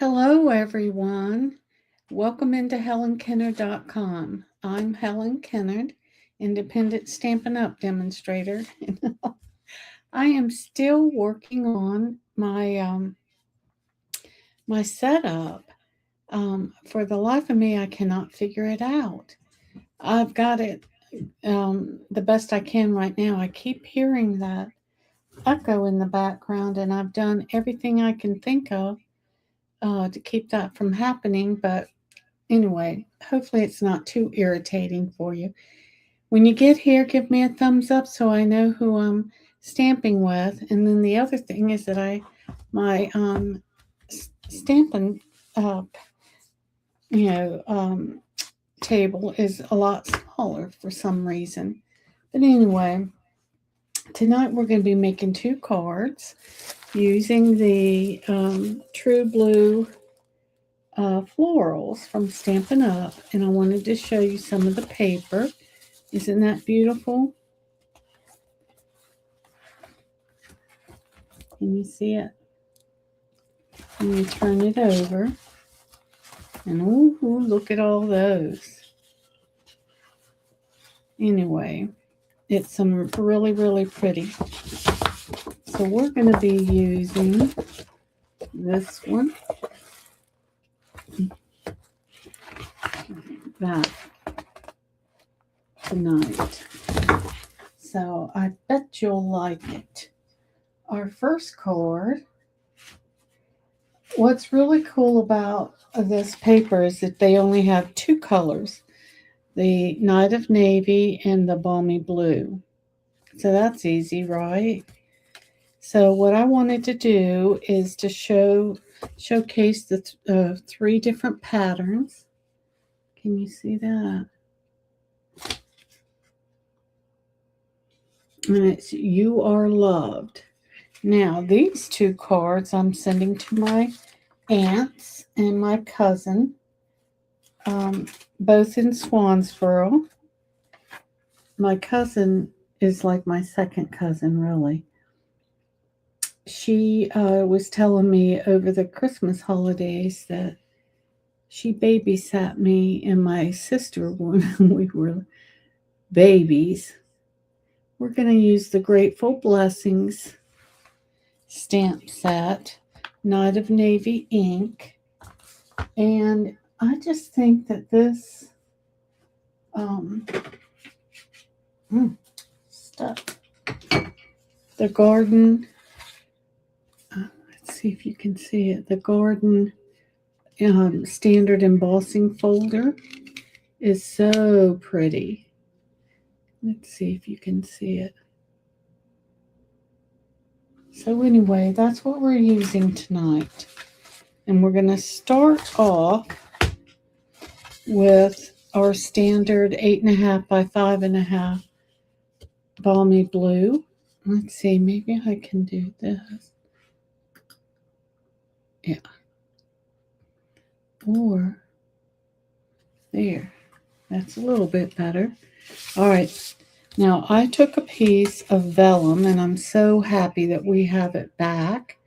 Hello, everyone. Welcome into HelenKennard.com. I'm Helen Kennard, independent Stampin' Up demonstrator. I am still working on my setup. For the life of me, I cannot figure it out. I've got it the best I can right now. I keep hearing that echo in the background, and I've done everything I can think of to keep that from happening, but anyway, hopefully it's not too irritating for you. When you get here, give me a thumbs up so I know who I'm stamping with. And then the other thing is that my stamping uh, you know um, table is a lot smaller for some reason. But anyway, tonight we're going to be making two cards using the True Blue Florals from Stampin' Up, and I wanted to show you some of the paper. Isn't that beautiful? Can you see it? And you turn it over, and ooh, look at all those. Anyway, it's some really, really pretty. So we're going to be using this one, that, tonight. So I bet you'll like it. Our first card. What's really cool about this paper is that they only have two colors, the Night of Navy and the Balmy Blue. So that's easy, right? So what I wanted to do is to showcase the three different patterns. Can you see that? And it's You Are Loved. Now, these two cards I'm sending to my aunts and my cousin, both in Swansboro. My cousin is like my second cousin, really. She was telling me over the Christmas holidays that she babysat me and my sister when we were babies. We're going to use the Grateful Blessings stamp set, Night of Navy ink, and I just think that this stuff, the garden, let's see if you can see it, the garden standard embossing folder is so pretty. Let's see if you can see it. So anyway, that's what we're using tonight. And we're going to start off with our standard 8.5 by 5.5 Balmy Blue. Let's see, maybe I can do this. Yeah. Or there. That's a little bit better. All right. Now, I took a piece of vellum, and I'm so happy that we have it back,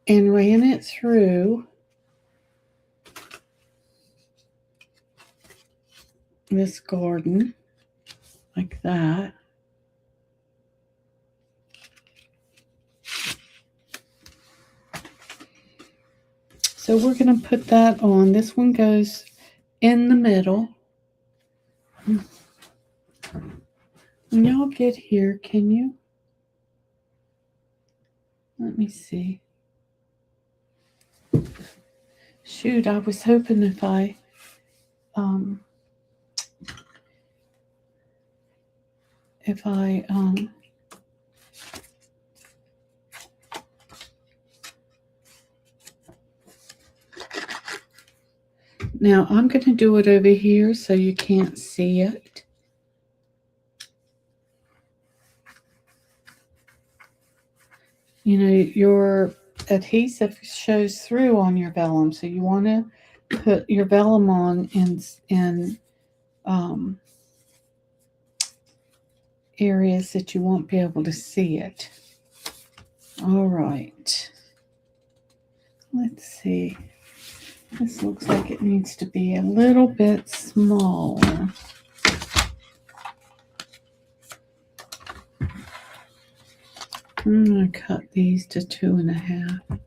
and ran it through this garden like that. So we're going to put that on. This one goes in the middle. When y'all get here, can you? Let me see. Shoot, I was hoping if I now I'm going to do it over here so you can't see it. You know, your adhesive shows through on your vellum, so you want to put your vellum on in areas that you won't be able to see it. All right. Let's see. This looks like it needs to be a little bit smaller. I'm going to cut these to 2.5.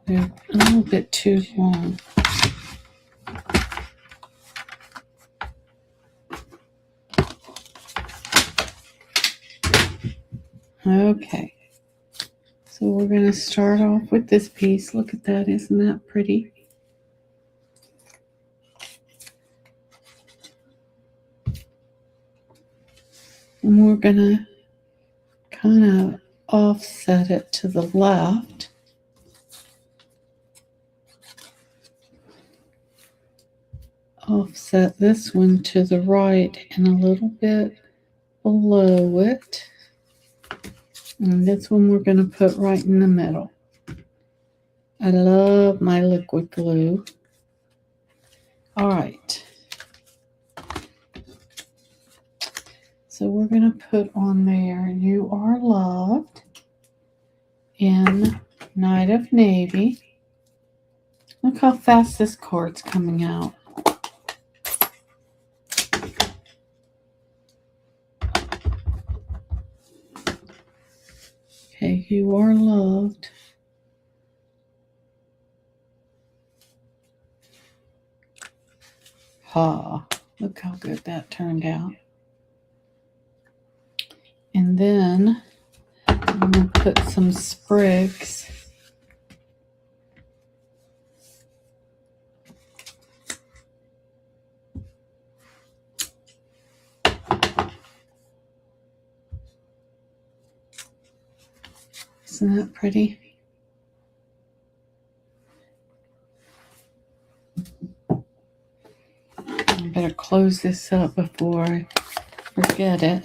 They're a little bit too long. Okay. So we're going to start off with this piece. Look at that. Isn't that pretty? And we're going to kind of offset it to the left. Offset this one to the right and a little bit below it. And this one we're going to put right in the middle. I love my liquid glue. All right. So we're going to put on there, "You Are Loved" in Night of Navy. Look how fast this card's coming out. Okay, "You Are Loved." Ha, look how good that turned out. And then I'm going to put some sprigs. Isn't that pretty? I better close this up before I forget it.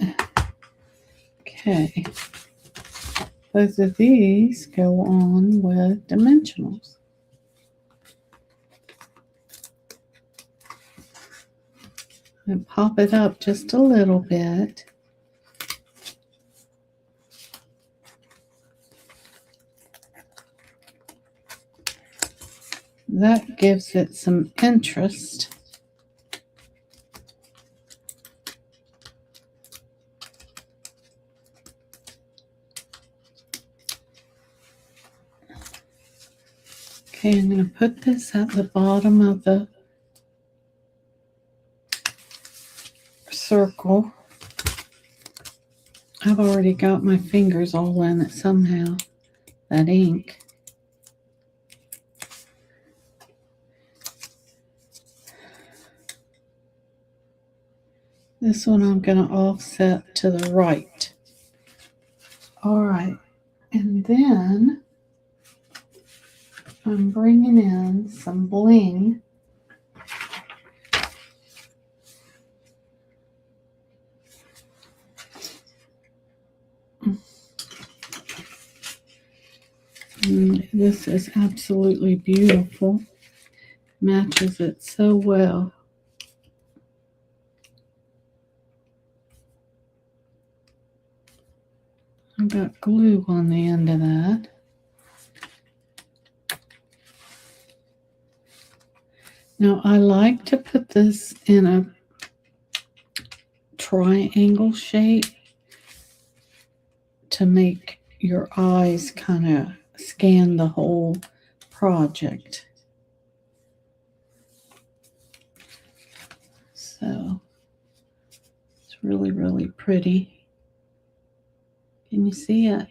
Okay. Both of these go on with dimensionals. And pop it up just a little bit. That gives it some interest. Okay, I'm going to put this at the bottom of the circle. I've already got my fingers all in it somehow, that ink. This one I'm going to offset to the right. All right, and then I'm bringing in some bling. This is absolutely beautiful. Matches it so well. I've got glue on the end of that. Now I like to put this in a triangle shape to make your eyes kind of scan the whole project. So it's really, really pretty. Can you see it?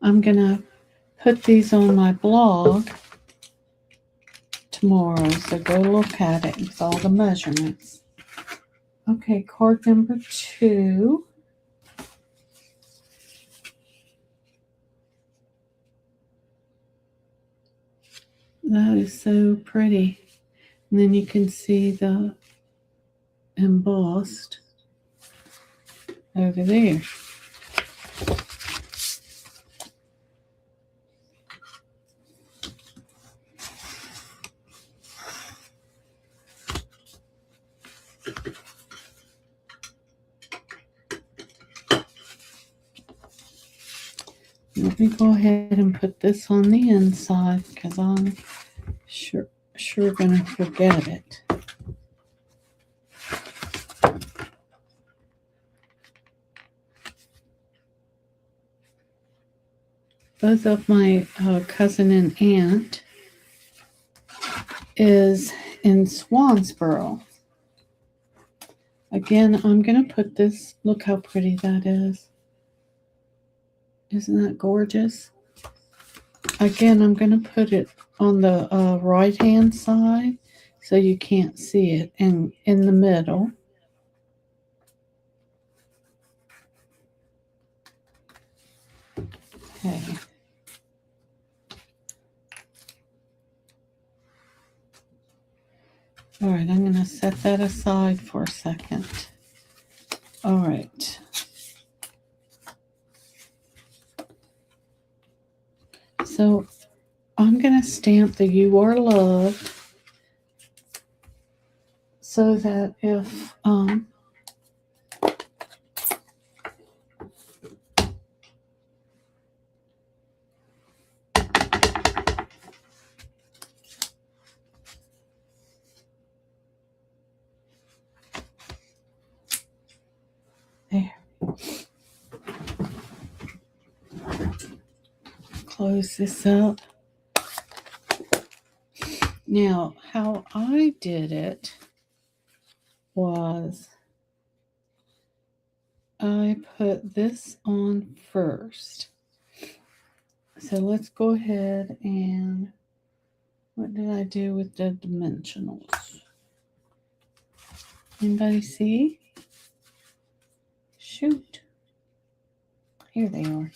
I'm going to put these on my blog tomorrow, so go look at it with all the measurements. Okay, card number 2. That is so pretty. And then you can see the embossed over there. me go ahead and put this on the inside because I'm sure gonna forget it. Both of my cousin and aunt is in Swansboro. Again, I'm going to put this, look how pretty that is. Isn't that gorgeous? Again, I'm going to put it on the right-hand side so you can't see it, and in the middle. Okay. All right, I'm going to set that aside for a second. All right. So I'm going to stamp the "You Are Loved" so that if there. Close this up. Now, how I did it was I put this on first. So let's go ahead and what did I do with the dimensionals? Anybody see? Shoot. Here they are.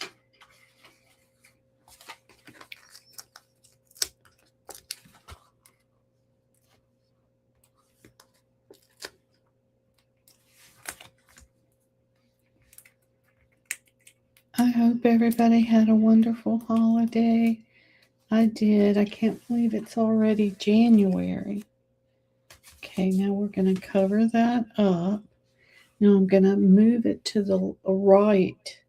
I hope everybody had a wonderful holiday. I did. I can't believe it's already January. Okay, now we're going to cover that up. Now I'm going to move it to the right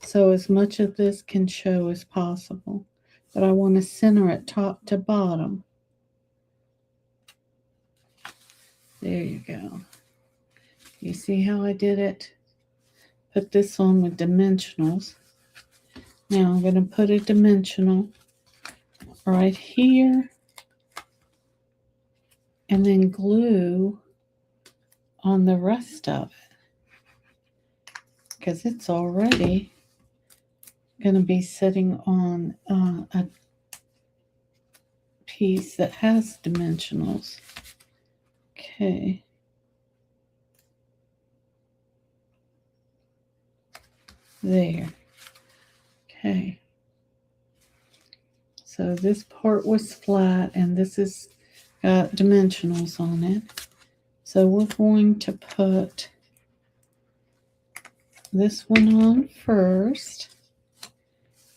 so as much of this can show as possible. But I want to center it top to bottom. There you go. You see how I did it? Put this on with dimensionals. Now I'm going to put a dimensional right here and then glue on the rest of it because it's already going to be sitting on a piece that has dimensionals. Okay. There. Okay. So this part was flat and this is got dimensionals on it. So we're going to put this one on first.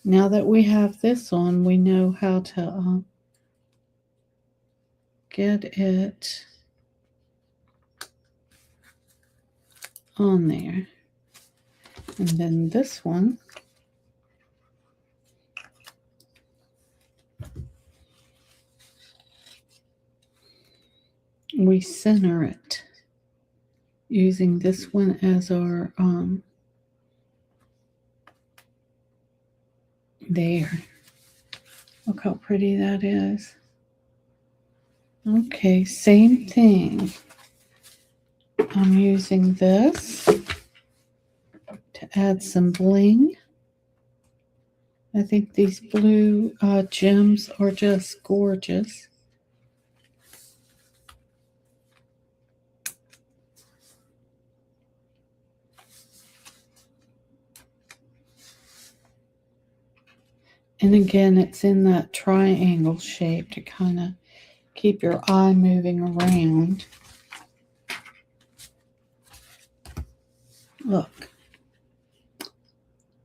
Now that we have this on, we know how to get it on there. And then this one, we center it using this one as our there. Look how pretty that is. Okay, same thing. I'm using this to add some bling. I think these blue gems are just gorgeous. And again, it's in that triangle shape to kind of keep your eye moving around. Look.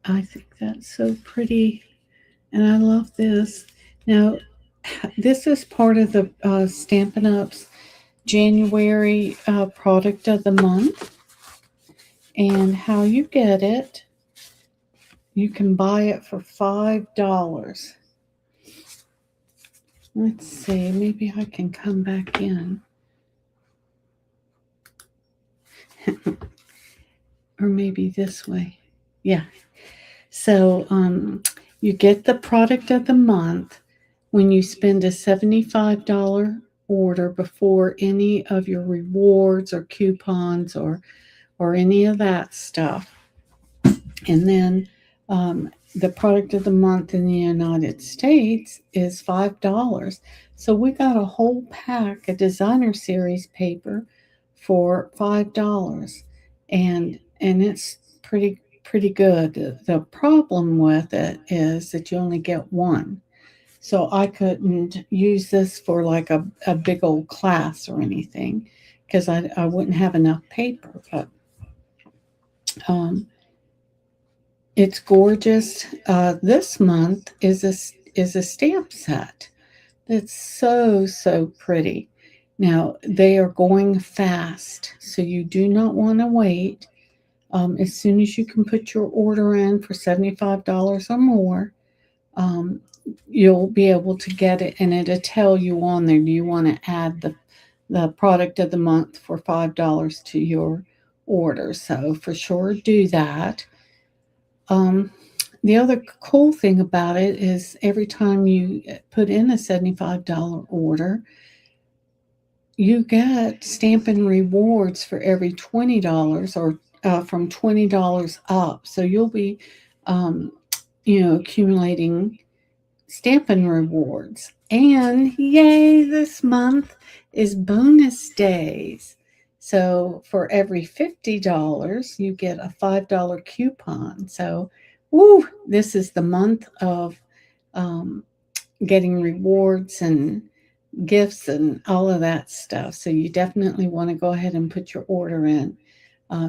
I think that's so pretty. And I love this. Now, this is part of the Stampin'Up's January product of the month. And how you get it, You can buy it for $5. Let's see, maybe I can come back in. Or maybe this way. Yeah. So you get the product of the month when you spend a $75 order before any of your rewards or coupons or any of that stuff. And then the product of the month in the United States is $5. So we got a whole pack of designer series paper for $5, and it's pretty good. The problem with it is that you only get one. So I couldn't use this for like a big old class or anything because I wouldn't have enough paper. But um, it's gorgeous. This month is a stamp set. It's so pretty. Now they are going fast, so you do not want to wait. As soon as you can put your order in for $75 or more, um, you'll be able to get it, and it'll tell you on there. Do you want to add the product of the month for $5 to your order? So for sure, do that. Um, the other cool thing about it is every time you put in a $75 order, you get Stampin' Rewards for every $20 or from $20 up. So you'll be, um, accumulating Stampin' Rewards. And yay, this month is bonus days. So for every $50, you get a $5 coupon. So, woo, this is the month of um, getting rewards and gifts and all of that stuff. So you definitely want to go ahead and put your order in.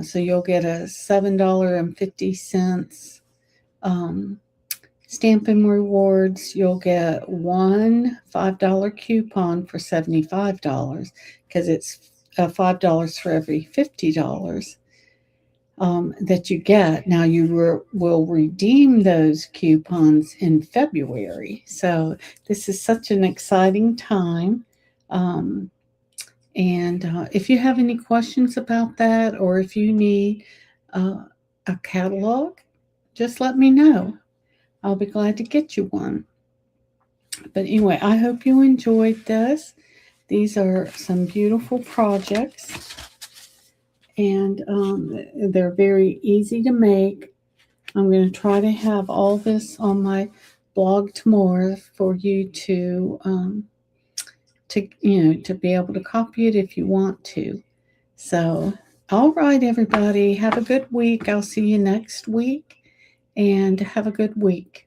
So you'll get a $7.50 Stampin' Rewards. You'll get one $5 coupon for $75 because it's $5 for every $50 that you get. Now you will redeem those coupons in February. So this is such an exciting time. Um, and if you have any questions about that, or if you need a catalog, just let me know. I'll be glad to get you one. But anyway, I hope you enjoyed this. These are some beautiful projects, and they're very easy to make. I'm going to try to have all this on my blog tomorrow for you to be able to copy it if you want to. So, all right, everybody, have a good week. I'll see you next week, and have a good week.